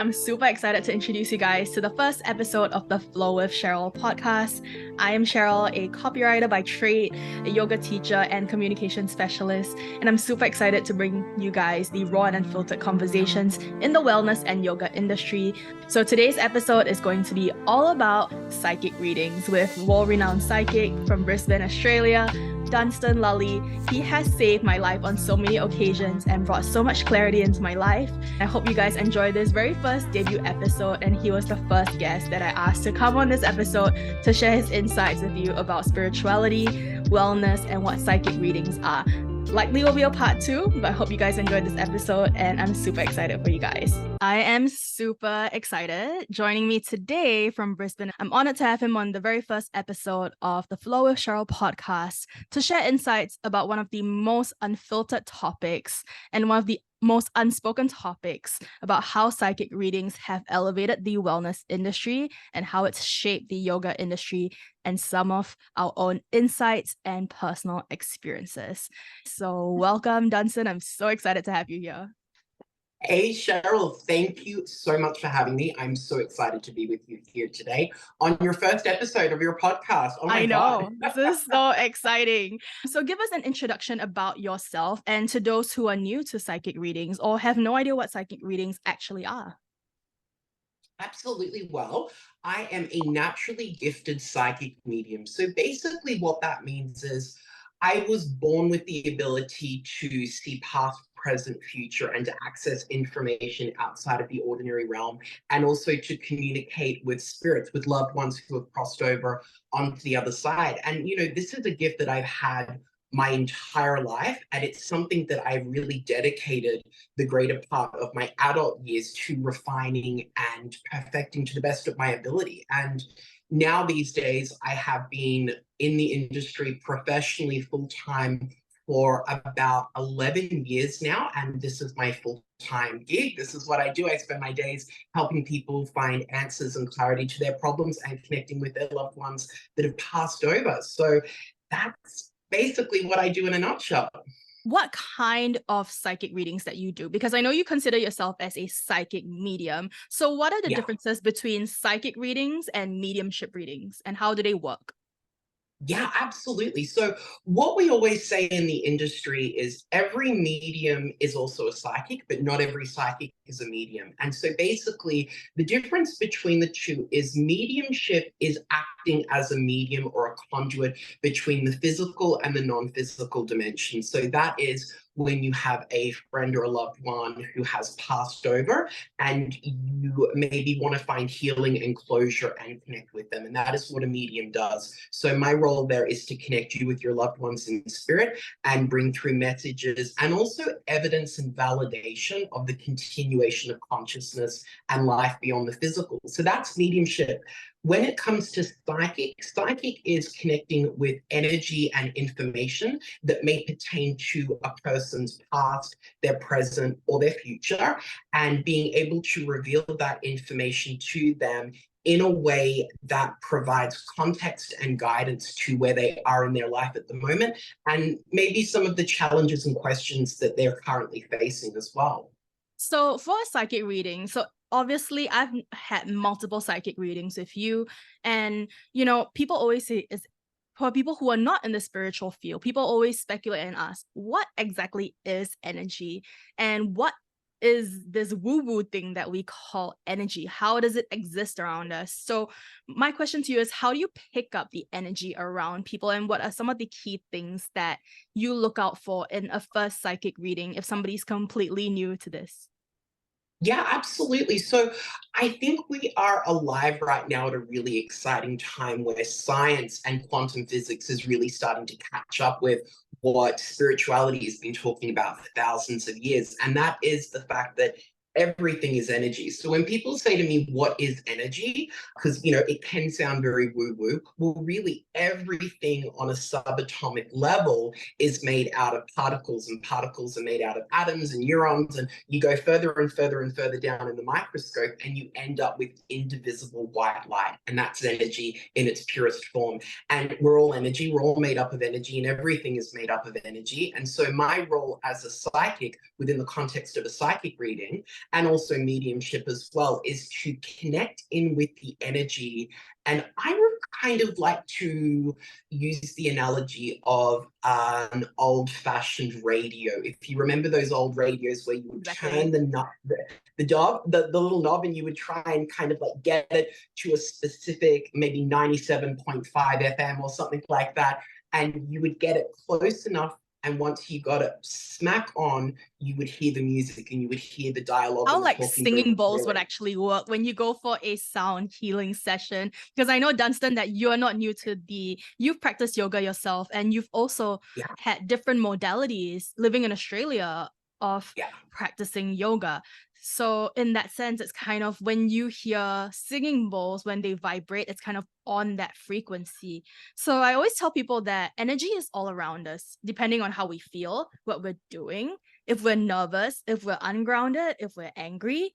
I'm super excited to introduce you guys to the first episode of the Flow With Cheryl podcast. I am Cheryl, a copywriter by trade, a yoga teacher, and communication specialist, and I'm super excited to bring you guys the raw and unfiltered conversations in the wellness and yoga industry. So today's episode is going to be all about psychic readings with world-renowned psychic from Brisbane, Australia, Dunston Lully. He has saved my life on so many occasions and brought so much clarity into my life. I hope you guys enjoyed this very first debut episode, and he was the first guest that I asked to come on this episode to share his insights with you about spirituality, wellness, and what psychic readings are. Likely will be a part 2, but I hope you guys enjoyed this episode and I'm super excited for you guys. I am super excited. Joining me today from Brisbane, I'm honored to have him on the very first episode of the Flow With Cheryl podcast to share insights about one of the most unfiltered topics and one of the most unspoken topics about how psychic readings have elevated the wellness industry and how it's shaped the yoga industry and some of our own insights and personal experiences. So welcome, Dunston. I'm so excited to have you here. Hey, Cheryl, thank you so much for having me. I'm so excited to be with you here today on your first episode of your podcast. Oh my God. This is so exciting. So give us an introduction about yourself and to those who are new to psychic readings or have no idea what psychic readings actually are. Absolutely. Well, I am a naturally gifted psychic medium. So basically what that means is I was born with the ability to see past, present, future, and to access information outside of the ordinary realm, and also to communicate with spirits, with loved ones who have crossed over onto the other side. And, this is a gift that I've had my entire life, and it's something that I've really dedicated the greater part of my adult years to refining and perfecting to the best of my ability. And now these days, I have been in the industry professionally full-time for about 11 years now, and this is my full-time gig. This is what I do. I spend my days helping people find answers and clarity to their problems and connecting with their loved ones that have passed over. So that's basically what I do in a nutshell. What kind of psychic readings that you do? Because I know you consider yourself as a psychic medium. So what are the differences between psychic readings and mediumship readings, and how do they work? Yeah, absolutely. So what we always say in the industry is every medium is also a psychic, but not every psychic is a medium. And so basically the difference between the two is mediumship is acting as a medium or a conduit between the physical and the non-physical dimension. So that is when you have a friend or a loved one who has passed over and you maybe want to find healing and closure and connect with them. And that is what a medium does. So my role there is to connect you with your loved ones in spirit and bring through messages and also evidence and validation of the continuation of consciousness and life beyond the physical. So that's mediumship. When it comes to psychic is connecting with energy and information that may pertain to a person's past, their present, or their future, and being able to reveal that information to them in a way that provides context and guidance to where they are in their life at the moment, and maybe some of the challenges and questions that they're currently facing as well. So for a psychic reading, so obviously I've had multiple psychic readings with you, and people always say, is for people who are not in the spiritual field, people always speculate and ask, what exactly is energy, and what is this woo-woo thing that we call energy? How does it exist around us? So my question to you is, how do you pick up the energy around people, and what are some of the key things that you look out for in a first psychic reading if somebody's completely new to this? Yeah, absolutely. So I think we are alive right now at a really exciting time where science and quantum physics is really starting to catch up with what spirituality has been talking about for thousands of years. And that is the fact that everything is energy. So when people say to me, what is energy? Because, it can sound very woo-woo. Well, really everything on a subatomic level is made out of particles, and particles are made out of atoms and neurons. And you go further and further and further down in the microscope and you end up with indivisible white light. And that's energy in its purest form. And we're all energy. We're all made up of energy, and everything is made up of energy. And so my role as a psychic within the context of a psychic reading and also mediumship as well, is to connect in with the energy. And I would kind of like to use the analogy of an old-fashioned radio. If you remember those old radios where you would turn the knob, the little knob, and you would try and kind of like get it to a specific, maybe 97.5 FM or something like that, and you would get it close enough, and once you got it smack on, you would hear the music and you would hear the dialogue. How and the like talking singing bowls clearly. would actually work when you go for a sound healing session? Because I know, Dunston, that you're not new to you've practiced yoga yourself, and you've also had different modalities living in Australia of practicing yoga. So in that sense, it's kind of when you hear singing bowls, when they vibrate, it's kind of on that frequency. So I always tell people that energy is all around us, depending on how we feel, what we're doing. If we're nervous, if we're ungrounded, if we're angry,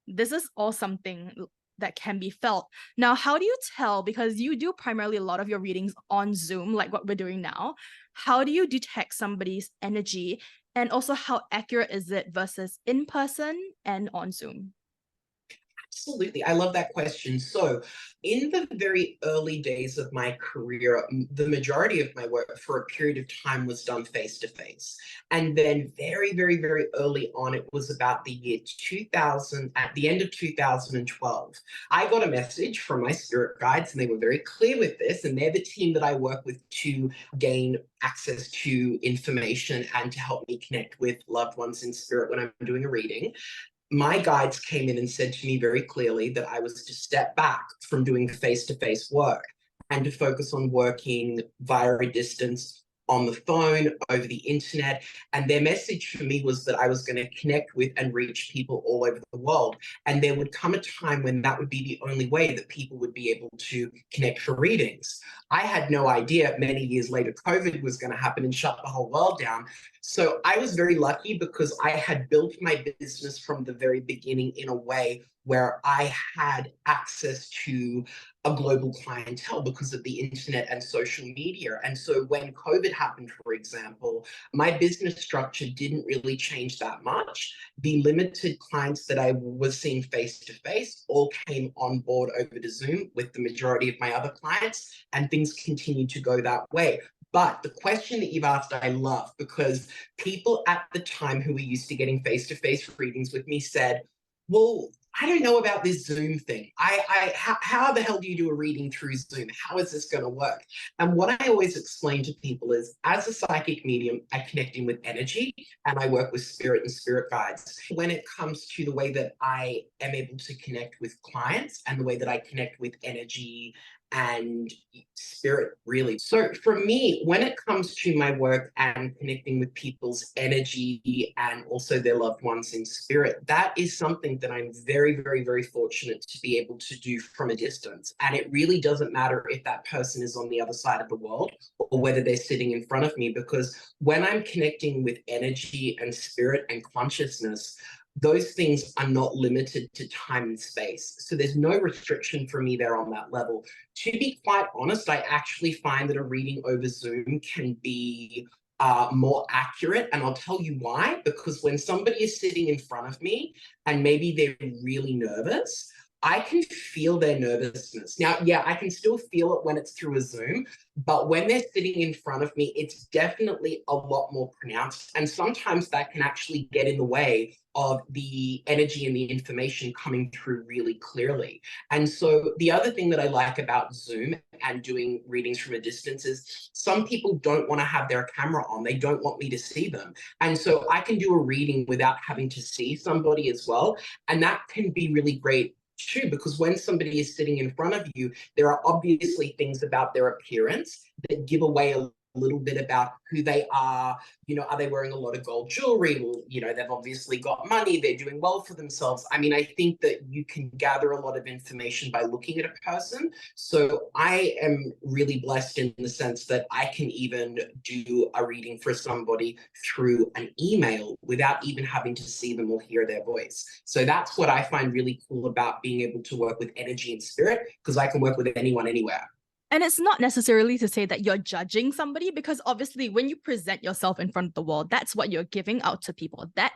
this is all something that can be felt. Now, how do you tell, because you do primarily a lot of your readings on Zoom, like what we're doing now, how do you detect somebody's energy? And also, how accurate is it versus in person and on Zoom? Absolutely. I love that question. So, in the very early days of my career, the majority of my work for a period of time was done face to face. And then, very, very, very early on, it was about the year 2000, at the end of 2012, I got a message from my spirit guides, and they were very clear with this. And they're the team that I work with to gain access to information and to help me connect with loved ones in spirit when I'm doing a reading. My guides came in and said to me very clearly that I was to step back from doing face-to-face work and to focus on working via a distance, on the phone, over the internet. And their message for me was that I was going to connect with and reach people all over the world. And there would come a time when that would be the only way that people would be able to connect for readings. I had no idea many years later COVID was going to happen and shut the whole world down. So I was very lucky because I had built my business from the very beginning in a way where I had access to a global clientele because of the internet and social media. And so when COVID happened, for example, my business structure didn't really change that much. The limited clients that I was seeing face to face all came on board over to Zoom with the majority of my other clients, and things continued to go that way. But the question that you've asked, I love, because people at the time who were used to getting face-to-face readings with me said, well, I don't know about this Zoom thing. How the hell do you do a reading through Zoom? How is this going to work? And what I always explain to people is, as a psychic medium, I connect in with energy and I work with spirit and spirit guides. When it comes to the way that I am able to connect with clients and the way that I connect with energy and spirit, really. So for me, when it comes to my work and connecting with people's energy and also their loved ones in spirit, that is something that I'm very, very, very fortunate to be able to do from a distance. And it really doesn't matter if that person is on the other side of the world or whether they're sitting in front of me, because when I'm connecting with energy and spirit and consciousness, those things are not limited to time and space. So there's no restriction for me there on that level. To be quite honest, I actually find that a reading over Zoom can be more accurate. And I'll tell you why. Because when somebody is sitting in front of me and maybe they're really nervous, I can feel their nervousness. Now, yeah, I can still feel it when it's through a Zoom, but when they're sitting in front of me, it's definitely a lot more pronounced. And sometimes that can actually get in the way of the energy and the information coming through really clearly. And so the other thing that I like about Zoom and doing readings from a distance is some people don't want to have their camera on. They don't want me to see them. And so I can do a reading without having to see somebody as well. And that can be really great too, because when somebody is sitting in front of you, there are obviously things about their appearance that give away a little bit about who they are. You know, are they wearing a lot of gold jewelry? Well, you know, they've obviously got money, they're doing well for themselves. I mean, I think that you can gather a lot of information by looking at a person. So I am really blessed in the sense that I can even do a reading for somebody through an email without even having to see them or hear their voice. So that's what I find really cool about being able to work with energy and spirit, because I can work with anyone anywhere. And it's not necessarily to say that you're judging somebody, because obviously when you present yourself in front of the world, that's what you're giving out to people. That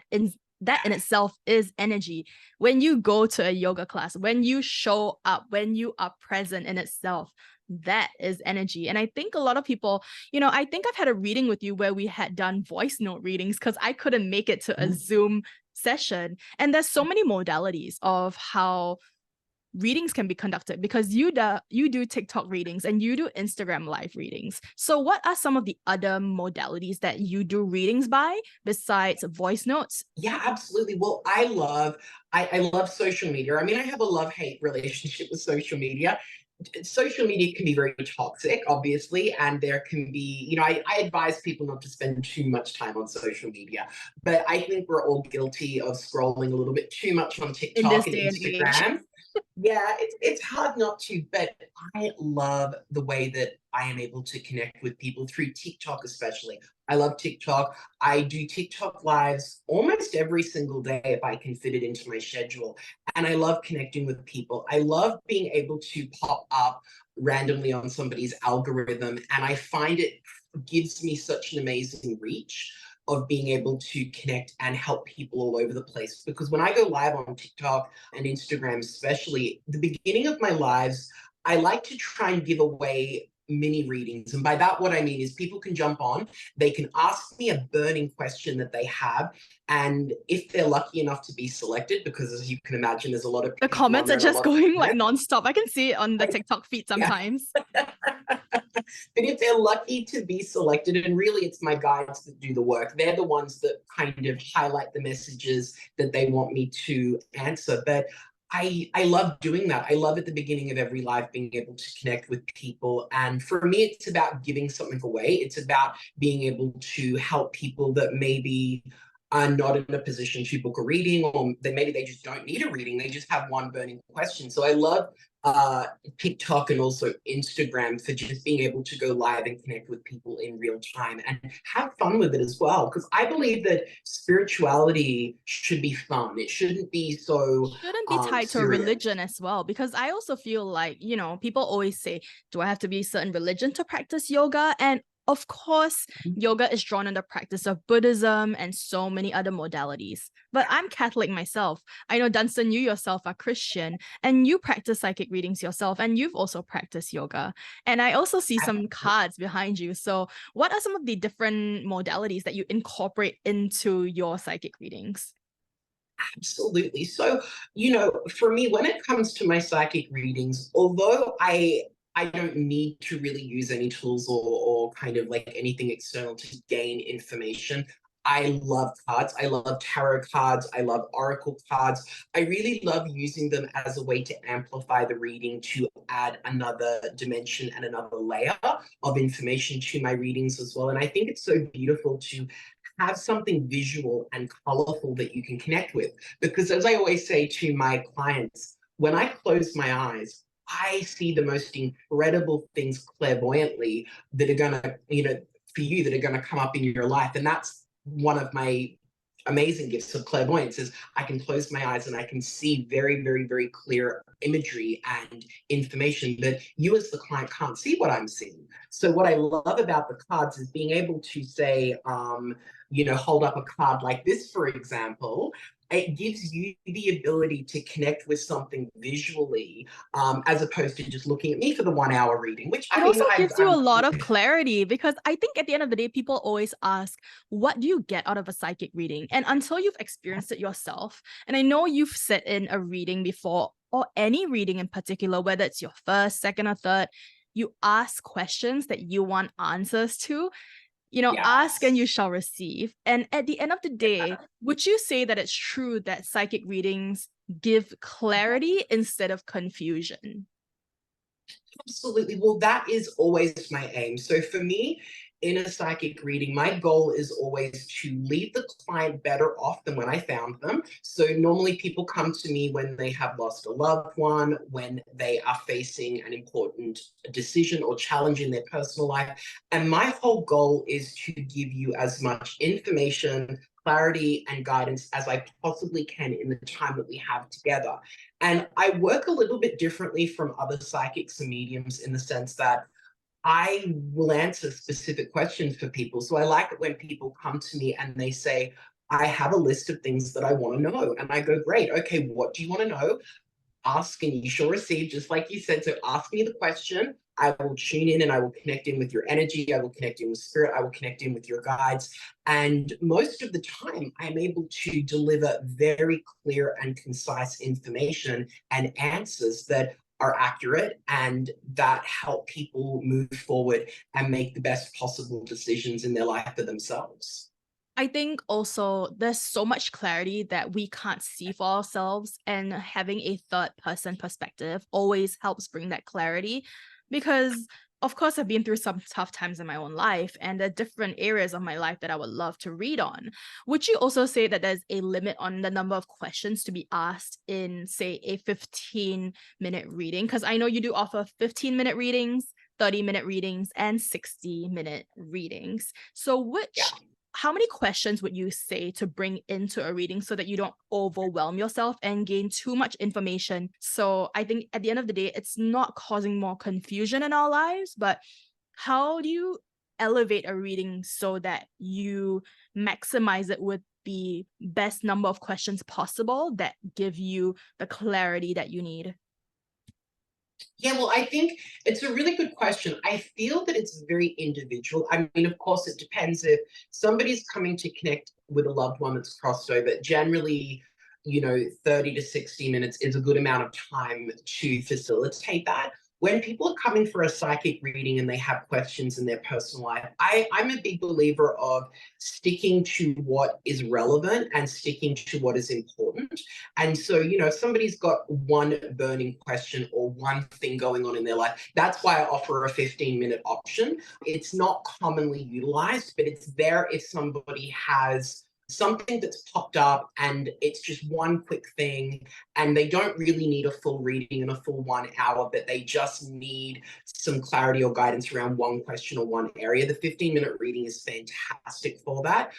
that in itself is energy. When you go to a yoga class, when you show up, when you are present in itself, that is energy. And I think a lot of people, I think I've had a reading with you where we had done voice note readings because I couldn't make it to a Zoom session. And there's so many modalities of how readings can be conducted, because you do TikTok readings and you do Instagram live readings. So what are some of the other modalities that you do readings by besides voice notes? Yeah, absolutely. Well, I love social media. I mean, I have a love-hate relationship with social media. Social media can be very toxic, obviously, and there can be, I advise people not to spend too much time on social media, but I think we're all guilty of scrolling a little bit too much on In this TikTok and day and age. Instagram. Yeah, it's hard not to, but I love the way that I am able to connect with people through TikTok, especially. I love TikTok. I do TikTok lives almost every single day if I can fit it into my schedule. And I love connecting with people. I love being able to pop up randomly on somebody's algorithm. And I find it gives me such an amazing reach of being able to connect and help people all over the place. Because when I go live on TikTok and Instagram, especially, the beginning of my lives, I like to try and give away mini readings. And by that, what I mean is people can jump on, they can ask me a burning question that they have. And if they're lucky enough to be selected, because as you can imagine, there's a lot of The people on comments are there and a just lot of going like comments. nonstop. I can see it on the TikTok feed Yeah. sometimes. But if they're lucky to be selected, and really it's my guides that do the work, they're the ones that kind of highlight the messages that they want me to answer. But I love doing that. I love at the beginning of every live being able to connect with people. And for me, it's about giving something away. It's about being able to help people that maybe are not in a position to book a reading, or maybe they just don't need a reading. They just have one burning question. So I love TikTok and also Instagram for just being able to go live and connect with people in real time and have fun with it as well. Because I believe that spirituality should be fun. It shouldn't be so Shouldn't be tied to a serious. religion as well, because I also feel like, people always say, do I have to be a certain religion to practice yoga? And of course, yoga is drawn in the practice of Buddhism and so many other modalities. But I'm Catholic myself. I know, Dunston, you yourself are Christian and you practice psychic readings yourself, and you've also practiced yoga. And I also see some cards behind you. So what are some of the different modalities that you incorporate into your psychic readings? Absolutely. So, for me, when it comes to my psychic readings, although I don't need to really use any tools or kind of like anything external to gain information. I love cards. I love tarot cards. I love oracle cards. I really love using them as a way to amplify the reading, to add another dimension and another layer of information to my readings as well. And I think it's so beautiful to have something visual and colorful that you can connect with. Because as I always say to my clients, when I close my eyes, I see the most incredible things clairvoyantly that are going to, for you, that are going to come up in your life. And that's one of my amazing gifts of clairvoyance is I can close my eyes and I can see very, very, very clear imagery and information that you as the client can't see what I'm seeing. So what I love about the cards is being able to say, hold up a card like this, for example. It gives you the ability to connect with something visually, as opposed to just looking at me for the 1 hour reading, which It I mean, also gives you a I'm lot of clarity, because I think at the end of the day, people always ask, what do you get out of a psychic reading? And until you've experienced it yourself, and I know you've sat in a reading before, or any reading in particular, whether it's your first, second, or third, you ask questions that you want answers to. Ask and yes. you shall receive. And at the end of the day, would you say that it's true that psychic readings give clarity instead of confusion? Absolutely. Well, that is always my aim. So for me, in a psychic reading, my goal is always to leave the client better off than when I found them. So normally people come to me when they have lost a loved one, when they are facing an important decision or challenge in their personal life. And my whole goal is to give you as much information, clarity, and guidance as I possibly can in the time that we have together. And I work a little bit differently from other psychics and mediums in the sense that I will answer specific questions for people. So I like it when people come to me and they say, I have a list of things that I want to know. And I go, great, okay, what do you want to know? Ask and you shall receive, just like you said. So ask me the question. I will tune in and I will connect in with your energy. I will connect in with spirit. I will connect in with your guides. And most of the time, I'm able to deliver very clear and concise information and answers that are accurate and that help people move forward and make the best possible decisions in their life for themselves. I think also there's so much clarity that we can't see for ourselves, and having a third person perspective always helps bring that clarity because of course I've been through some tough times in my own life and there are different areas of my life that I would love to read on. Would you also say that there's a limit on the number of questions to be asked in, say, a 15-minute reading? Because I know you do offer 15-minute readings, 30-minute readings, and 60-minute readings. So Yeah. how many questions would you say to bring into a reading so that you don't overwhelm yourself and gain too much information? So I think at the end of the day, it's not causing more confusion in our lives, but how do you elevate a reading so that you maximize it with the best number of questions possible that give you the clarity that you need? Yeah, well, I think it's a really good question. I feel that it's very individual. I mean, of course, it depends if somebody's coming to connect with a loved one that's crossed over. Generally, 30 to 60 minutes is a good amount of time to facilitate that. When people are coming for a psychic reading and they have questions in their personal life, I'm a big believer of sticking to what is relevant and sticking to what is important. And so, if somebody's got one burning question or one thing going on in their life, that's why I offer a 15-minute option. It's not commonly utilized, but it's there if somebody has something that's popped up and it's just one quick thing and they don't really need a full reading in a full 1 hour, but they just need some clarity or guidance around one question or one area. The 15-minute reading is fantastic for that.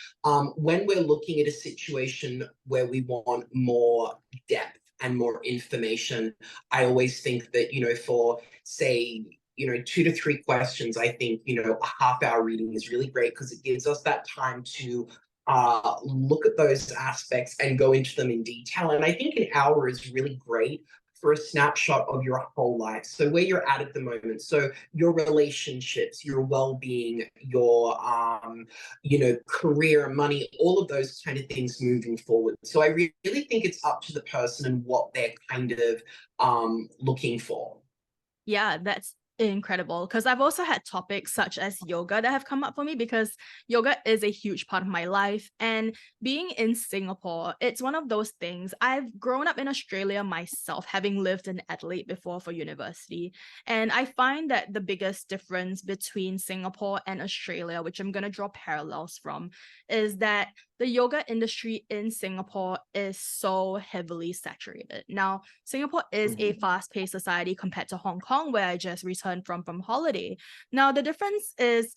When we're looking at a situation where we want more depth and more information, I always think that, for say, 2 to 3 questions, I think, a half-hour reading is really great because it gives us that time to look at those aspects and go into them in detail. And I think an hour is really great for a snapshot of your whole life. So where you're at the moment. So your relationships, your well-being, your career, money, all of those kind of things moving forward. So I really think it's up to the person and what they're kind of looking for. Yeah, that's incredible. Because I've also had topics such as yoga that have come up for me because yoga is a huge part of my life. And being in Singapore, it's one of those things. I've grown up in Australia myself, having lived in Adelaide before for university. And I find that the biggest difference between Singapore and Australia, which I'm going to draw parallels from, is that the yoga industry in Singapore is so heavily saturated. Now, Singapore is a fast-paced society compared to Hong Kong, where I just returned from holiday. Now, the difference is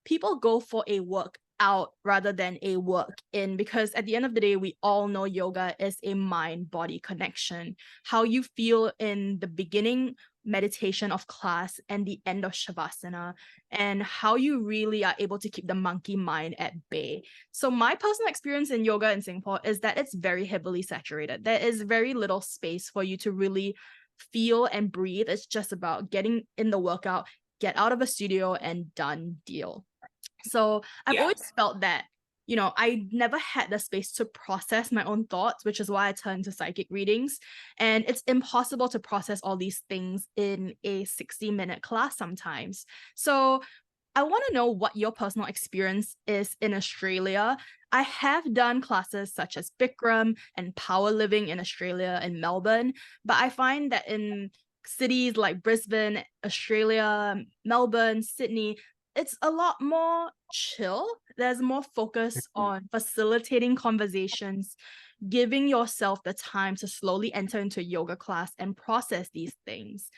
people go for a workout rather than a work in, because at the end of the day, we all know yoga is a mind-body connection. How you feel in the beginning meditation of class and the end of shavasana, and how you really are able to keep the monkey mind at bay. So my personal experience in yoga in Singapore is that it's very heavily saturated. There is very little space for you to really feel and breathe. It's just about getting in the workout, get out of a studio, and done deal. So I've Yeah. always felt that, I never had the space to process my own thoughts, which is why I turned to psychic readings. And it's impossible to process all these things in a 60-minute class sometimes. So I want to know what your personal experience is in Australia. I have done classes such as Bikram and power living in Australia and Melbourne, but I find that in cities like Brisbane, Australia, Melbourne, Sydney, it's a lot more chill. There's more focus on facilitating conversations, giving yourself the time to slowly enter into yoga class and process these things.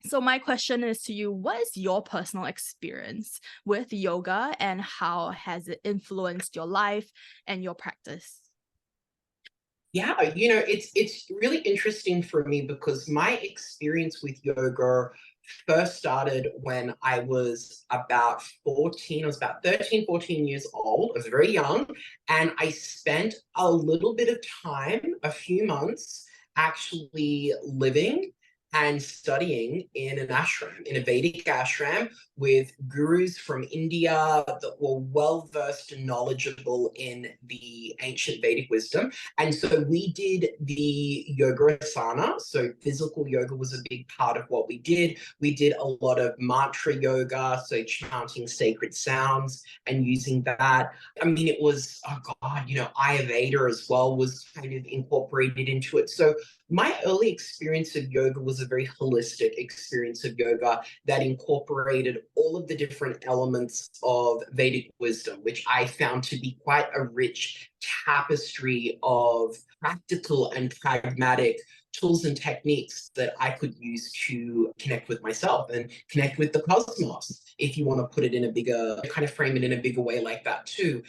So my question is to you, what is your personal experience with yoga and how has it influenced your life and your practice? Yeah, it's really interesting for me because my experience with yoga first started when I was about 14. I was about 13, 14 years old. I was very young, and I spent a little bit of time, a few months, actually living and studying in an ashram, in a Vedic ashram, with gurus from India that were well versed and knowledgeable in the ancient Vedic wisdom. And so we did the yoga asana. So physical yoga was a big part of what we did. We did a lot of mantra yoga, so chanting sacred sounds and using that. I mean, it was, oh God, Ayurveda as well was kind of incorporated into it. So my early experience of yoga was a very holistic experience of yoga that incorporated all of the different elements of Vedic wisdom, which I found to be quite a rich tapestry of practical and pragmatic tools and techniques that I could use to connect with myself and connect with the cosmos, if you want to put it in a bigger, kind of frame it in a bigger way like that too.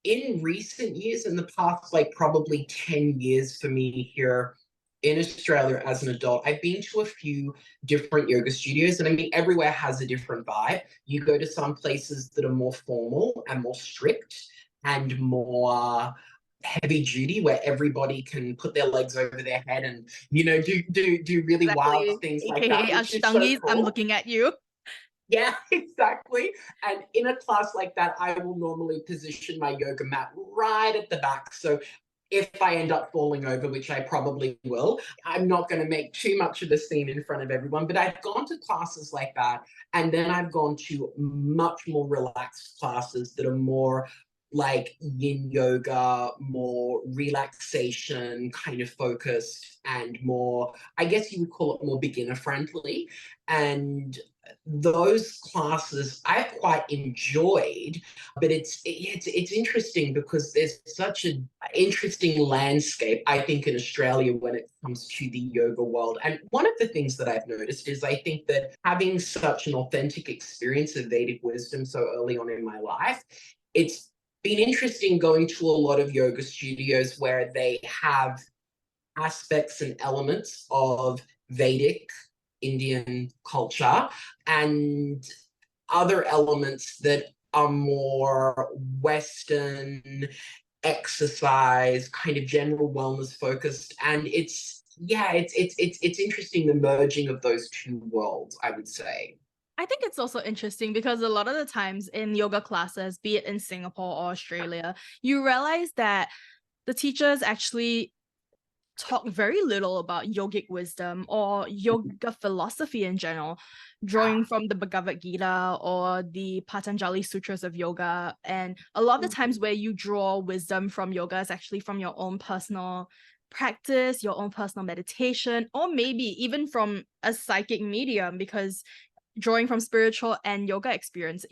In recent years, in the past, like probably 10 years for me here in Australia as an adult, I've been to a few different yoga studios, and I mean, everywhere has a different vibe. You go to some places that are more formal and more strict and more heavy duty, where everybody can put their legs over their head and do really wild Exactly. things like AKA that, which is so Ashtangis, I'm cool. looking at you. Yeah, exactly. And in a class like that, I will normally position my yoga mat right at the back. So if I end up falling over, which I probably will, I'm not going to make too much of a scene in front of everyone. But I've gone to classes like that. And then I've gone to much more relaxed classes that are more like yin yoga, more relaxation kind of focused, and more, I guess you would call it more beginner friendly. And those classes I've quite enjoyed, but it's interesting because there's such an interesting landscape, I think, in Australia when it comes to the yoga world. And one of the things that I've noticed is I think that having such an authentic experience of Vedic wisdom so early on in my life, it's been interesting going to a lot of yoga studios where they have aspects and elements of Vedic Indian culture and other elements that are more Western exercise, kind of general wellness focused. And it's interesting, the merging of those two worlds, I would say. I think it's also interesting because a lot of the times in yoga classes, be it in Singapore or Australia, you realize that the teachers actually talk very little about yogic wisdom or yoga philosophy in general, drawing from the Bhagavad Gita or the Patanjali Sutras of yoga. And a lot of the times where you draw wisdom from yoga is actually from your own personal practice, your own personal meditation, or maybe even from a psychic medium, because drawing from spiritual and yoga experience,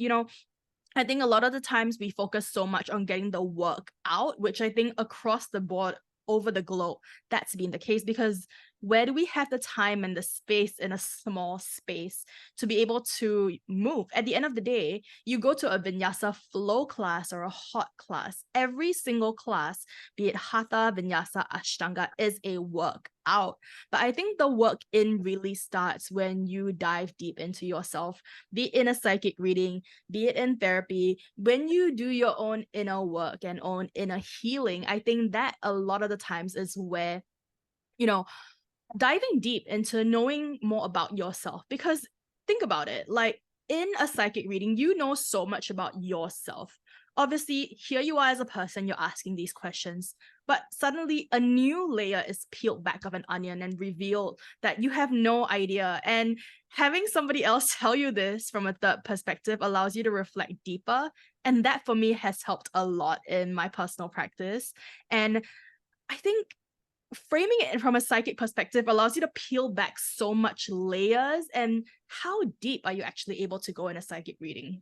I think a lot of the times we focus so much on getting the work out, which I think across the board over the globe, that's been the case, because where do we have the time and the space in a small space to be able to move? At the end of the day, you go to a vinyasa flow class or a hot class. Every single class, be it hatha, vinyasa, ashtanga, is a workout. But I think the work in really starts when you dive deep into yourself, be it in a psychic reading, be it in therapy, when you do your own inner work and own inner healing. I think that a lot of the times is where, diving deep into knowing more about yourself. Because think about it, like in a psychic reading, you know so much about yourself. Obviously, here you are as a person, you're asking these questions, but suddenly a new layer is peeled back of an onion and revealed that you have no idea. And having somebody else tell you this from a third perspective allows you to reflect deeper. And that for me has helped a lot in my personal practice. And I think framing it from a psychic perspective allows you to peel back so much layers. And how deep are you actually able to go in a psychic reading?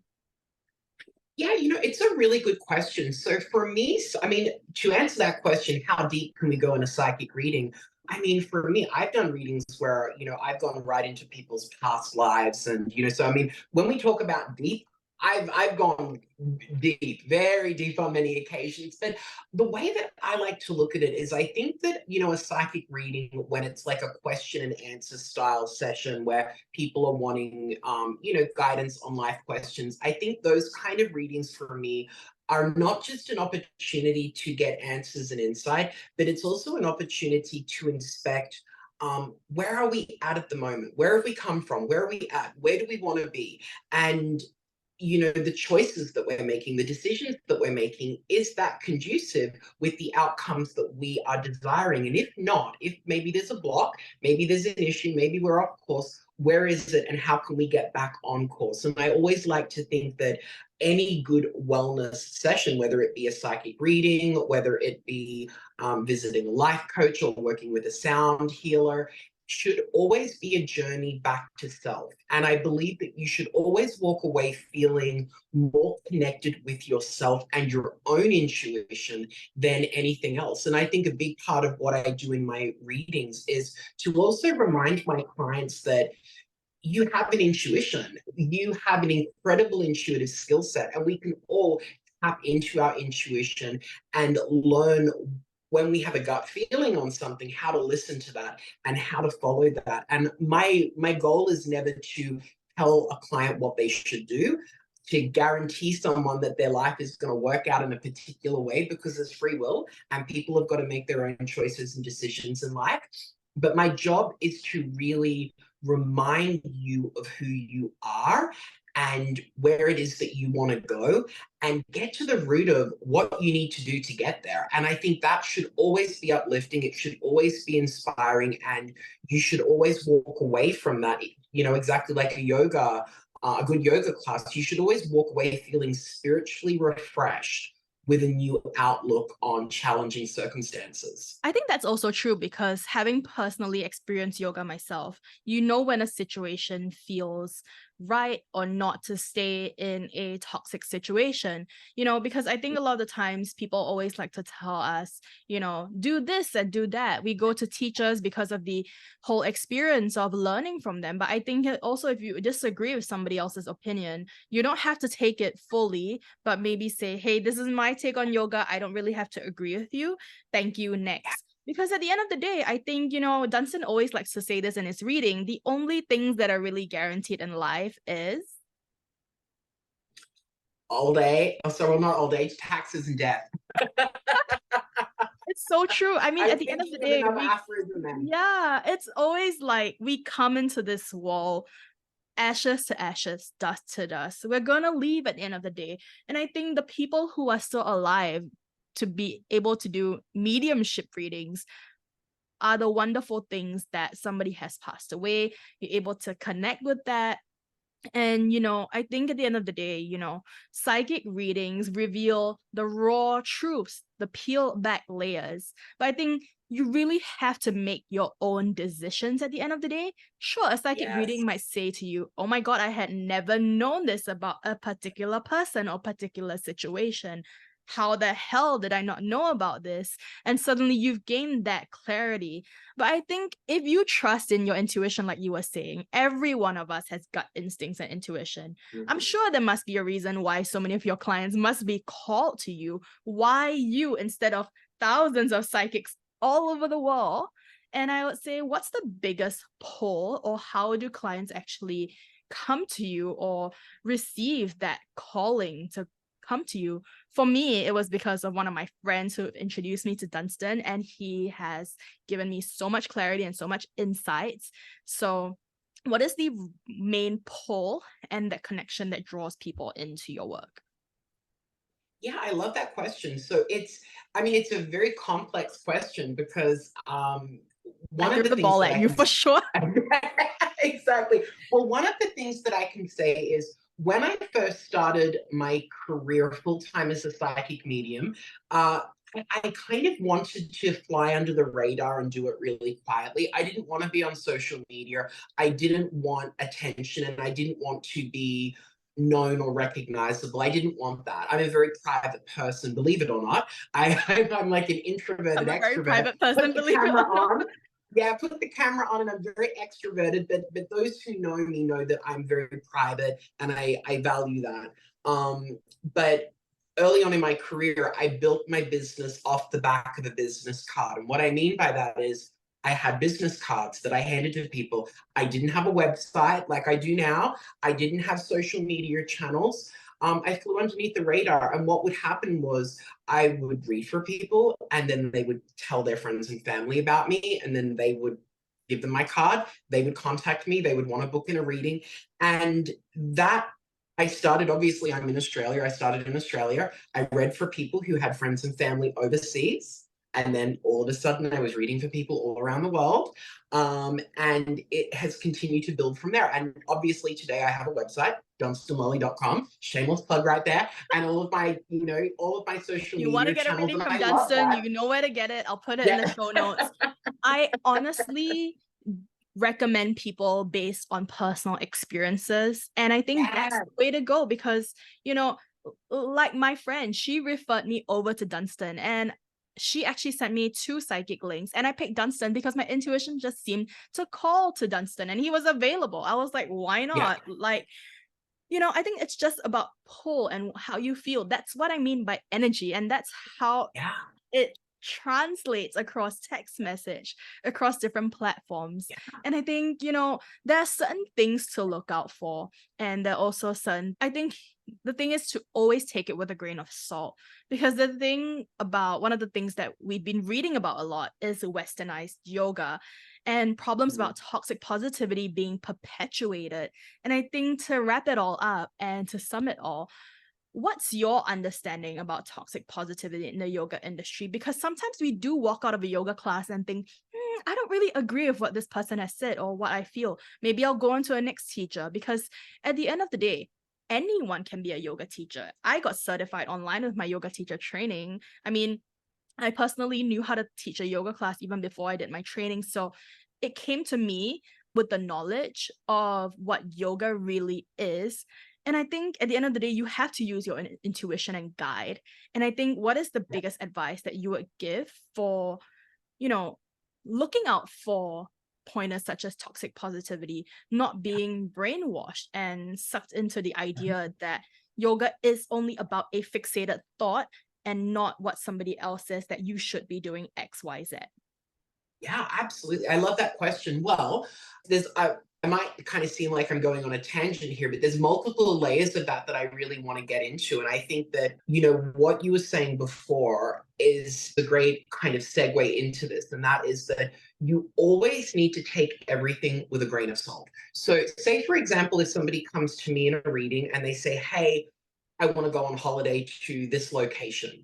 Yeah, it's a really good question. So for me, I mean, to answer that question, how deep can we go in a psychic reading? I mean, for me, I've done readings where, I've gone right into people's past lives. And, so I mean, when we talk about deep, I've gone deep, very deep on many occasions. But the way that I like to look at it is I think that, a psychic reading, when it's like a question and answer style session where people are wanting, guidance on life questions, I think those kind of readings for me are not just an opportunity to get answers and insight, but it's also an opportunity to inspect, where are we at the moment? Where have we come from? Where are we at? Where do we want to be? And the choices that we're making, the decisions that we're making, is that conducive with the outcomes that we are desiring? And if not, if maybe there's a block, maybe there's an issue, maybe we're off course, where is it and how can we get back on course? And I always like to think that any good wellness session, whether it be a psychic reading, whether it be visiting a life coach or working with a sound healer, should always be a journey back to self. And I believe that you should always walk away feeling more connected with yourself and your own intuition than anything else. And I think a big part of what I do in my readings is to also remind my clients that you have an intuition, you have an incredible intuitive skill set, and we can all tap into our intuition and learn, when we have a gut feeling on something, how to listen to that and how to follow that. And my goal is never to tell a client what they should do, to guarantee someone that their life is going to work out in a particular way, because there's free will and people have got to make their own choices and decisions in life. But my job is to really remind you of who you are and where it is that you want to go, and get to the root of what you need to do to get there. And I think that should always be uplifting. It should always be inspiring. And you should always walk away from that, exactly like a good yoga class. You should always walk away feeling spiritually refreshed with a new outlook on challenging circumstances. I think that's also true because having personally experienced yoga myself, when a situation feels right or not to stay in a toxic situation, because I think a lot of the times people always like to tell us, do this and do that. We go to teachers because of the whole experience of learning from them. But I think also, if you disagree with somebody else's opinion, you don't have to take it fully, but maybe say, hey, this is my take on yoga. I don't really have to agree with you. Thank you, next. Because at the end of the day, I think, Dunston always likes to say this in his reading, the only things that are really guaranteed in life is old age. Oh, sorry, well, not old age, taxes and death. It's so true. I mean, at the end of the day, it's always like we come into this wall, ashes to ashes, dust to dust. We're gonna leave at the end of the day. And I think the people who are still alive to be able to do mediumship readings are the wonderful things that somebody has passed away. You're able to connect with that. And, I think at the end of the day, psychic readings reveal the raw truths, the peel back layers. But I think you really have to make your own decisions at the end of the day. Sure, a psychic reading might say to you, oh my God, I had never known this about a particular person or particular situation. How the hell did I not know about this? And suddenly you've gained that clarity. But I think if you trust in your intuition, like you were saying, every one of us has gut instincts and intuition. I'm sure there must be a reason why so many of your clients must be called to you. Why you instead of thousands of psychics all over the world? And I would say, what's the biggest pull, or how do clients actually come to you or receive that calling to come to you? For me, it was because of one of my friends who introduced me to Dunston, and he has given me so much clarity and so much insights. So what is the main pull and that connection that draws people into your work? Yeah, I love that question. So it's a very complex question, because one I of threw the the things ball that at I you can for sure. exactly. Well, one of the things that I can say is, when I first started my career full time as a psychic medium, I kind of wanted to fly under the radar and do it really quietly. I didn't want to be on social media. I didn't want attention, and I didn't want to be known or recognizable. I didn't want that. I'm a very private person, believe it or not. I'm like an introverted I'm a very extrovert. private person, Put the believe it camera or not. on, Yeah, I put the camera on and I'm very extroverted, but those who know me know that I'm very private and I value that. But early on in my career, I built my business off the back of a business card. And what I mean by that is I had business cards that I handed to people. I didn't have a website like I do now. I didn't have social media channels. I flew underneath the radar. And what would happen was I would read for people and then they would tell their friends and family about me. And then they would give them my card. They would contact me. They would want to book in a reading. And that I started, obviously, I'm in Australia. I started in Australia. I read for people who had friends and family overseas. And then all of a sudden, I was reading for people all around the world. And it has continued to build from there. And obviously, today I have a website, dunstonlully.com. Shameless plug right there. And all of my, all of my social You want to media get a channels. reading And from I love Dunston, that. you know where to get it. I'll put it in the Yeah. show notes. I honestly recommend people based on personal experiences. And I think that's the way to go because, like my friend, she referred me over to Dunston and she actually sent me 2 psychic links. And I picked Dunston because my intuition just seemed to call to Dunston and he was available. I was like, why not? Yeah. Like, I think it's just about pull and how you feel. That's what I mean by energy. And that's how Yeah. it translates across text message, across different platforms. Yeah. And I think, there are certain things to look out for. And there are also certain, I think the thing is to always take it with a grain of salt. Because one of the things that we've been reading about a lot is westernized yoga and problems about toxic positivity being perpetuated. And I think to wrap it all up and to sum it all, what's your understanding about toxic positivity in the yoga industry? Because sometimes we do walk out of a yoga class and think, I don't really agree with what this person has said or what I feel. Maybe I'll go on to a next teacher because at the end of the day, anyone can be a yoga teacher. I got certified online with my yoga teacher training. I mean, I personally knew how to teach a yoga class even before I did my training. So it came to me with the knowledge of what yoga really is. And I think at the end of the day, you have to use your intuition and guide. And I think what is the biggest advice that you would give for, looking out for pointers such as toxic positivity, not being brainwashed and sucked into the idea that yoga is only about a fixated thought and not what somebody else says that you should be doing X, Y, Z. Yeah, absolutely. I love that question. Well, I might kind of seem like I'm going on a tangent here, but there's multiple layers of that I really want to get into. And I think that, what you were saying before is the great kind of segue into this. And that is that you always need to take everything with a grain of salt. So say, for example, if somebody comes to me in a reading and they say, hey, I want to go on holiday to this location,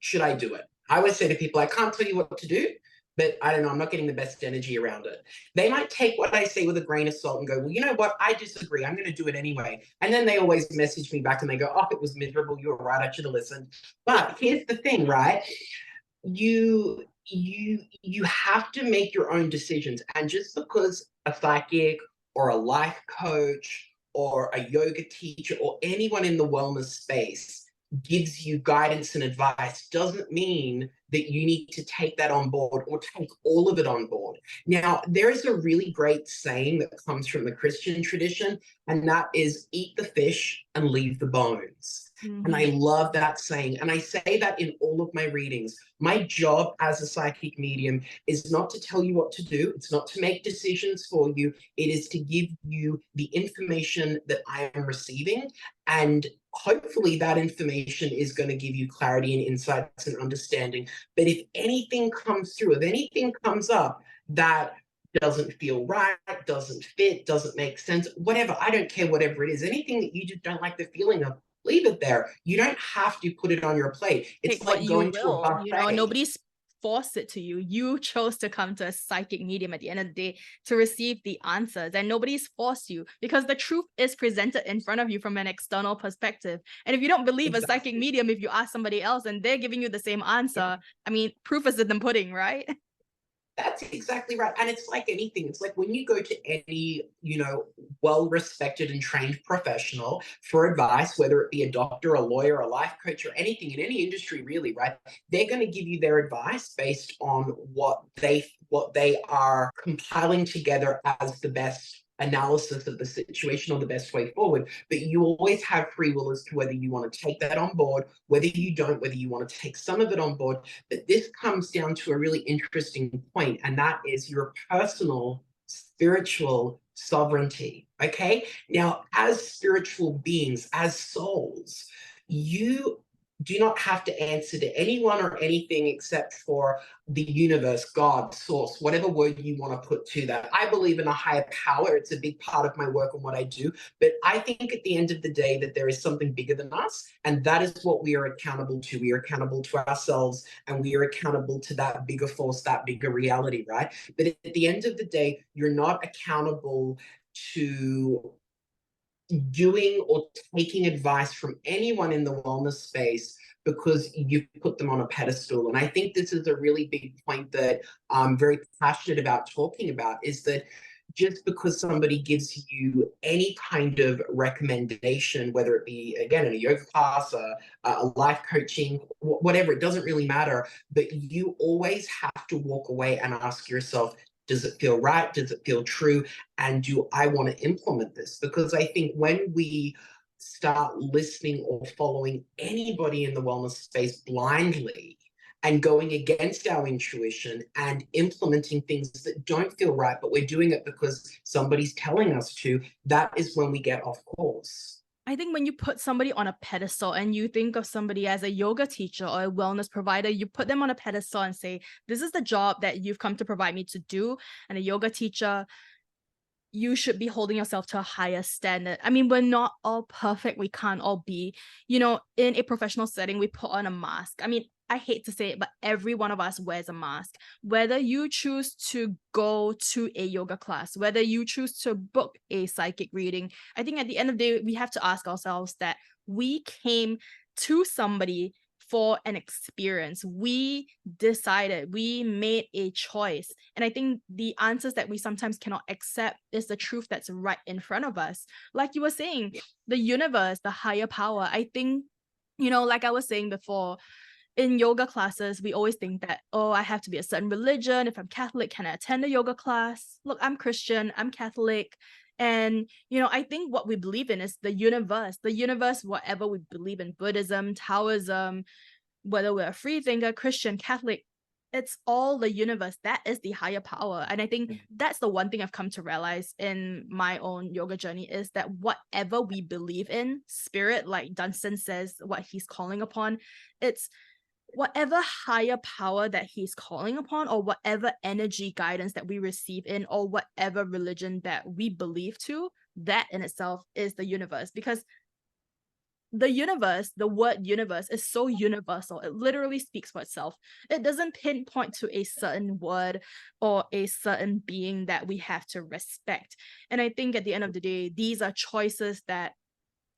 should I do it? I always say to people, I can't tell you what to do, but I don't know, I'm not getting the best energy around it. They might take what I say with a grain of salt and go, well, you know what? I disagree. I'm going to do it anyway. And then they always message me back and they go, oh, it was miserable. You were right. I should have listened. But here's the thing, right? You have to make your own decisions. And just because a psychic or a life coach or a yoga teacher or anyone in the wellness space gives you guidance and advice doesn't mean that you need to take that on board or take all of it on board. Now, there is a really great saying that comes from the Christian tradition, and that is eat the fish and leave the bones. And I love that saying. And I say that in all of my readings. My job as a psychic medium is not to tell you what to do. It's not to make decisions for you. It is to give you the information that I am receiving. And hopefully that information is going to give you clarity and insights and understanding. But if anything comes through, if anything comes up that doesn't feel right, doesn't fit, doesn't make sense, whatever, I don't care, whatever it is, anything that you just don't like the feeling of, leave it there. You don't have to put it on your plate. It's Take what like you going to a will, buffet. nobody's forced it to you. You chose to come to a psychic medium at the end of the day to receive the answers, and nobody's forced you because the truth is presented in front of you from an external perspective. And if you don't believe a psychic medium, if you ask somebody else and they're giving you the same answer, I mean, proof is in the pudding, right? That's exactly right. And it's like anything. It's like when you go to any, well-respected and trained professional for advice, whether it be a doctor, a lawyer, a life coach, or anything in any industry, really, right? They're going to give you their advice based on what they are compiling together as the best analysis of the situation or the best way forward. But you always have free will as to whether you want to take that on board, whether you don't, whether you want to take some of it on board. But this comes down to a really interesting point, and that is your personal spiritual sovereignty. Okay. Now, as spiritual beings, as souls, you do not have to answer to anyone or anything except for the universe, God, source, whatever word you want to put to that. I believe in a higher power. It's a big part of my work and what I do. But I think at the end of the day that there is something bigger than us. And that is what we are accountable to. We are accountable to ourselves, and we are accountable to that bigger force, that bigger reality, right? But at the end of the day, you're not accountable to doing or taking advice from anyone in the wellness space because you put them on a pedestal. And I think this is a really big point that I'm very passionate about talking about, is that just because somebody gives you any kind of recommendation, whether it be, again, in a yoga class, a life coaching, whatever, it doesn't really matter. But you always have to walk away and ask yourself, does it feel right? Does it feel true? And do I want to implement this? Because I think when we start listening or following anybody in the wellness space blindly and going against our intuition and implementing things that don't feel right, but we're doing it because somebody's telling us to, that is when we get off course. I think when you put somebody on a pedestal and you think of somebody as a yoga teacher or a wellness provider, you put them on a pedestal and say, this is the job that you've come to provide me to do. And a yoga teacher, you should be holding yourself to a higher standard. I mean, we're not all perfect. We can't all be, in a professional setting, we put on a mask. I mean, I hate to say it, but every one of us wears a mask. Whether you choose to go to a yoga class, whether you choose to book a psychic reading, I think at the end of the day, we have to ask ourselves that we came to somebody for an experience. We decided, we made a choice. And I think the answers that we sometimes cannot accept is the truth that's right in front of us. Like you were saying, the universe, the higher power. I think, like I was saying before, in yoga classes, we always think that, oh, I have to be a certain religion. If I'm Catholic, can I attend a yoga class? Look, I'm Christian, I'm Catholic. And, I think what we believe in is the universe, whatever we believe in, Buddhism, Taoism, whether we're a free thinker, Christian, Catholic, it's all the universe. That is the higher power. And I think that's the one thing I've come to realize in my own yoga journey, is that whatever we believe in, spirit, like Dunston says, what he's calling upon, it's whatever higher power that he's calling upon, or whatever energy guidance that we receive in, or whatever religion that we believe to, that in itself is the universe. Because the universe, the word universe, is so universal. It literally speaks for itself. It doesn't pinpoint to a certain word or a certain being that we have to respect. And I think at the end of the day, these are choices that,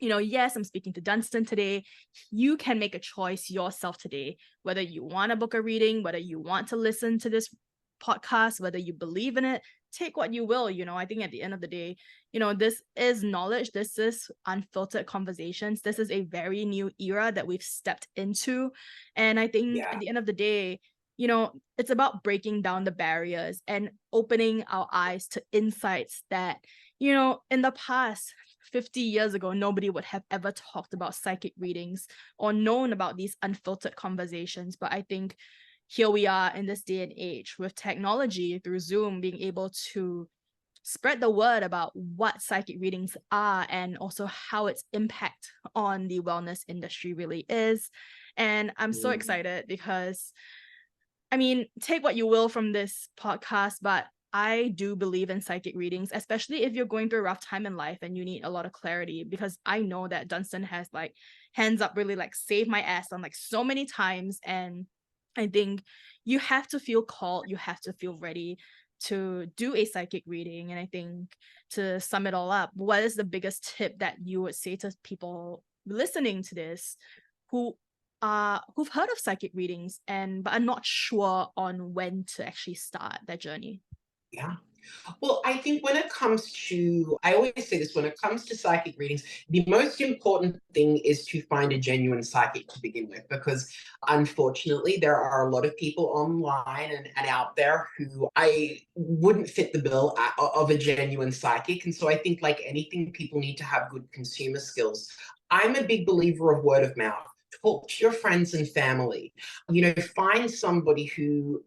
yes, I'm speaking to Dunston today. You can make a choice yourself today, whether you want to book a reading, whether you want to listen to this podcast, whether you believe in it, take what you will. I think at the end of the day, this is knowledge. This is unfiltered conversations. This is a very new era that we've stepped into. And I think at the end of the day, it's about breaking down the barriers and opening our eyes to insights that, in the past, 50 years ago, nobody would have ever talked about psychic readings or known about these unfiltered conversations. But I think here we are in this day and age with technology, through Zoom, being able to spread the word about what psychic readings are and also how its impact on the wellness industry really is. And I'm so excited because, I mean, take what you will from this podcast, but I do believe in psychic readings, especially if you're going through a rough time in life and you need a lot of clarity, because I know that Dunston has, like, hands up, really, like, saved my ass on, like, so many times. And I think you have to feel called, you have to feel ready to do a psychic reading. And I think, to sum it all up, what is the biggest tip that you would say to people listening to this who've heard of psychic readings but are not sure on when to actually start their journey? Yeah. Well, I think when it comes to, I always say this, when it comes to psychic readings, the most important thing is to find a genuine psychic to begin with, because unfortunately, there are a lot of people online and out there who I wouldn't fit the bill of a genuine psychic. And so I think, like anything, people need to have good consumer skills. I'm a big believer of word of mouth. Talk to your friends and family. Find somebody who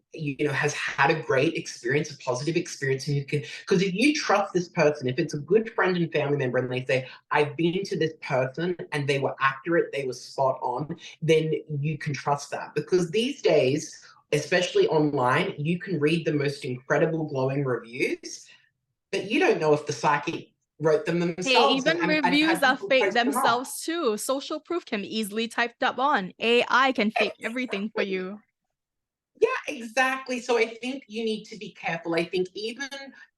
has had a great experience, a positive experience, and you can, because if you trust this person, if it's a good friend and family member and they say, I've been to this person and they were accurate, they were spot on, then you can trust that. Because these days, especially online, you can read the most incredible glowing reviews, but you don't know if the psychic wrote them Hey, themselves, even and reviews had are people fake post them off. themselves too. Social proof can be easily typed up on. AI can fake everything for you. Yeah, exactly. So I think you need to be careful. I think even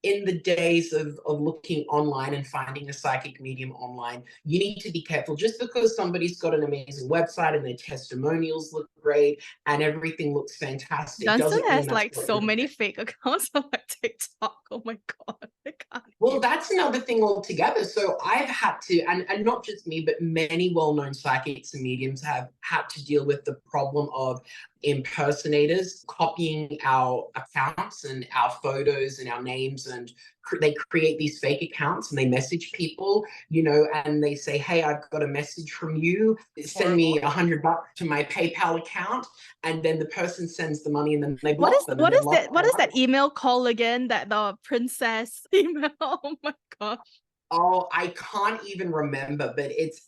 in the days of looking online and finding a psychic medium online, you need to be careful. Just because somebody's got an amazing website and their testimonials look great and everything looks fantastic Dunston doesn't mean has that's like what so you're going many to. fake accounts on like TikTok. Oh my god, I can't Well, even. that's another thing altogether. So I've had to, and not just me, but many well-known psychics and mediums have had to deal with the problem of impersonators copying our accounts and our photos and our names, and they create these fake accounts and they message people, and they say, hey, I've got a message from you, send Horrible. me $100 to my PayPal account, and then the person sends the money and then they What is block them and what they've is lost that? What their is money. that email called again? That the princess email. Oh my gosh. Oh, I can't even remember, but Oh, it's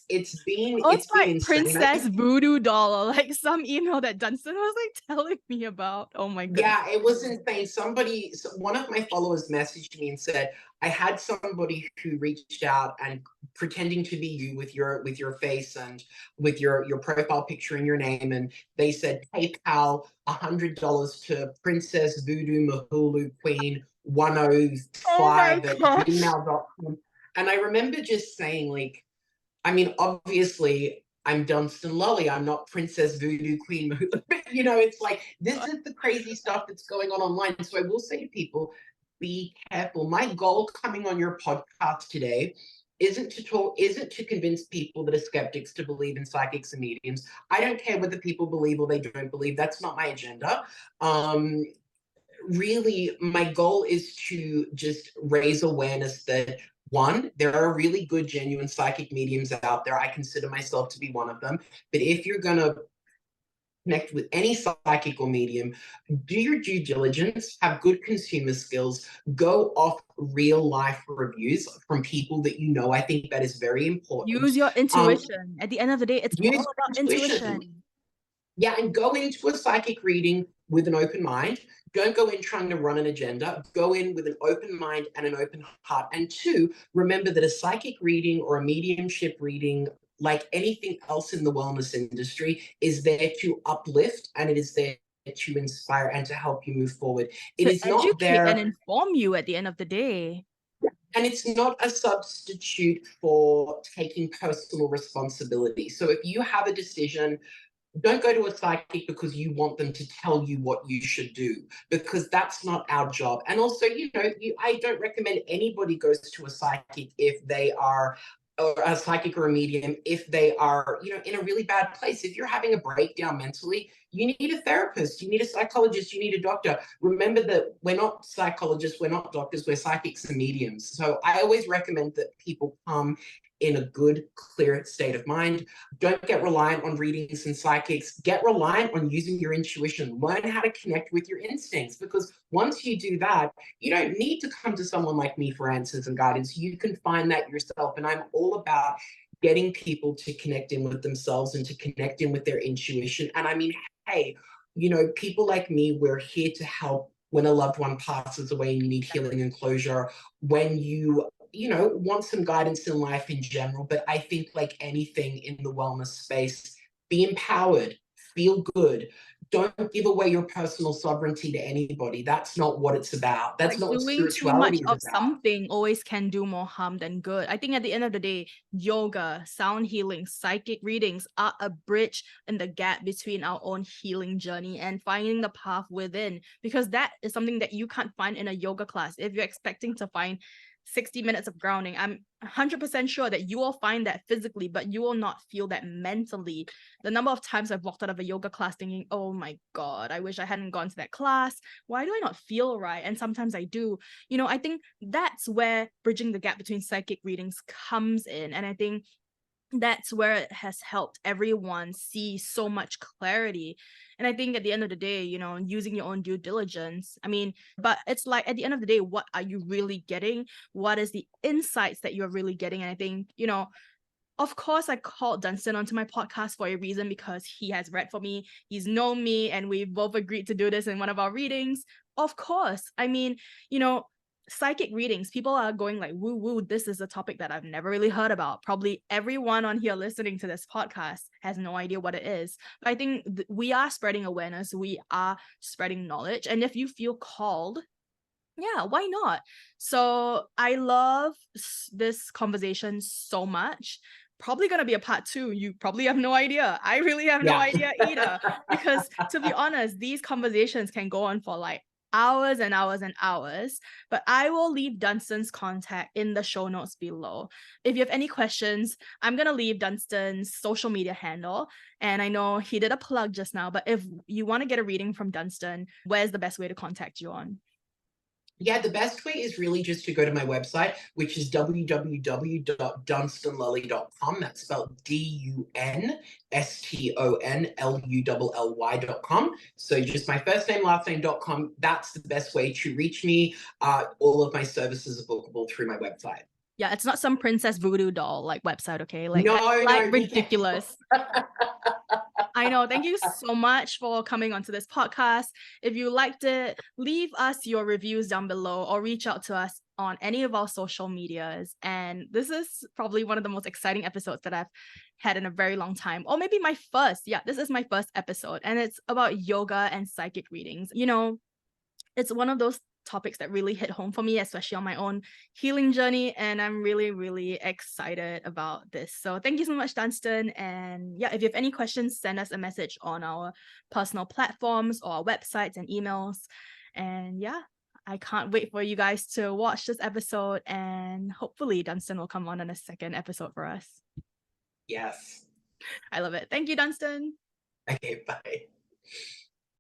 it's been like insane. I princess think, voodoo doll, or like some email that Dunstan was like telling me about. Oh my goodness. yeah, it was insane. One of my followers messaged me and said, I had somebody who reached out and pretending to be you with your face and with your profile picture and your name, and they said PayPal $100 to Princess Voodoo Mahulu Queen Oh my 105 at gosh. gmail.com. And I remember just saying, like, I mean, obviously, I'm Dunston Lully. I'm not Princess Voodoo Queen. It's like, this is the crazy stuff that's going on online. So I will say to people, be careful. My goal coming on your podcast today isn't to convince people that are skeptics to believe in psychics and mediums. I don't care whether people believe or they don't believe. That's not my agenda. Um, Really, my goal is to just raise awareness that, one, there are really good, genuine psychic mediums out there. I consider myself to be one of them. But if you're going to connect with any psychic or medium, do your due diligence, have good consumer skills, go off real life reviews from people that you know. I think that is very important. Use your Um, intuition. At the end of the day, it's all Use about intuition. intuition. Yeah, and go into a psychic reading with an open mind. Don't go in trying to run an agenda. Go in with an open mind and an open heart. And two, remember that a psychic reading or a mediumship reading, like anything else in the wellness industry, is there to uplift and it is there to inspire and to help you move forward. It To is not educate and there, inform you at the end of the day. and it's not a substitute for taking personal responsibility. So if you have a decision, don't go to a psychic because you want them to tell you what you should do, because that's not our job. And also, I don't recommend anybody goes to a psychic if they are, or a psychic or a medium, if they are, in a really bad place. If you're having a breakdown mentally, you need a therapist, you need a psychologist, you need a doctor. Remember that we're not psychologists, we're not doctors, we're psychics and mediums. So I always recommend that people come in a good, clear state of mind. Don't get reliant on readings and psychics. Get reliant on using your intuition. Learn how to connect with your instincts, because once you do that, you don't need to come to someone like me for answers and guidance. You can find that yourself. And I'm all about getting people to connect in with themselves and to connect in with their intuition. And I mean, hey, people like me, we're here to help when a loved one passes away and you need healing and closure, when you want some guidance in life in general. But I think, like anything in the wellness space, be empowered, feel good. don't give away your personal sovereignty to anybody. That's not what it's about. That's Like not what doing too much spirituality is of about. something always can do more harm than good. I think at the end of the day, yoga, sound healing, psychic readings are a bridge in the gap between our own healing journey and finding the path within, because that is something that you can't find in a yoga class. If you're expecting to find 60 minutes of grounding, I'm 100% sure that you will find that physically, but you will not feel that mentally. The number of times I've walked out of a yoga class thinking, oh my God, I wish I hadn't gone to that class. Why do I not feel right? And sometimes I do. I think that's where bridging the gap between psychic readings comes in. And I think that's where it has helped everyone see so much clarity. And I think at the end of the day, using your own due diligence, but it's like at the end of the day, what are you really getting? What is the insights that you're really getting? And I think, of course, I called Dunston onto my podcast for a reason, because he has read for me, he's known me, and we both agreed to do this in one of our readings. Of course. Psychic readings, people are going like, woo woo, this is a topic that I've never really heard about. Probably everyone on here listening to this podcast has no idea what it is. But I think we are spreading awareness, we are spreading knowledge. And if you feel called, yeah, why not? So I love this conversation so much. Probably going to be a part 2. You probably have no idea. I really have no idea either. Because to be honest, these conversations can go on for like hours and hours and hours. But I will leave Dunston's contact in the show notes below. If you have any questions, I'm going to leave Dunston's social media handle. And I know he did a plug just now, but if you want to get a reading from Dunston, where's the best way to contact you on? Yeah, the best way is really just to go to my website, which is www.dunstonlully.com. That's spelled DUNSTONLULLY.com. So just my first name, last name.com. That's the best way to reach me. All of my services are bookable through my website. Yeah, it's not some princess voodoo doll like website, okay? Like No, that's like no, ridiculous. I know. Thank you so much for coming onto this podcast. If you liked it, leave us your reviews down below or reach out to us on any of our social medias. And this is probably one of the most exciting episodes that I've had in a very long time, or maybe my first. Yeah, this is my first episode, and it's about yoga and psychic readings. It's one of those topics that really hit home for me, especially on my own healing journey, and I'm really, really excited about this. So thank you so much, Dunston. And yeah, if you have any questions, send us a message on our personal platforms or our websites and emails. And yeah, I can't wait for you guys to watch this episode, and hopefully Dunston will come on in a second episode for us. Yes. I love it. Thank you, Dunston. Okay, bye.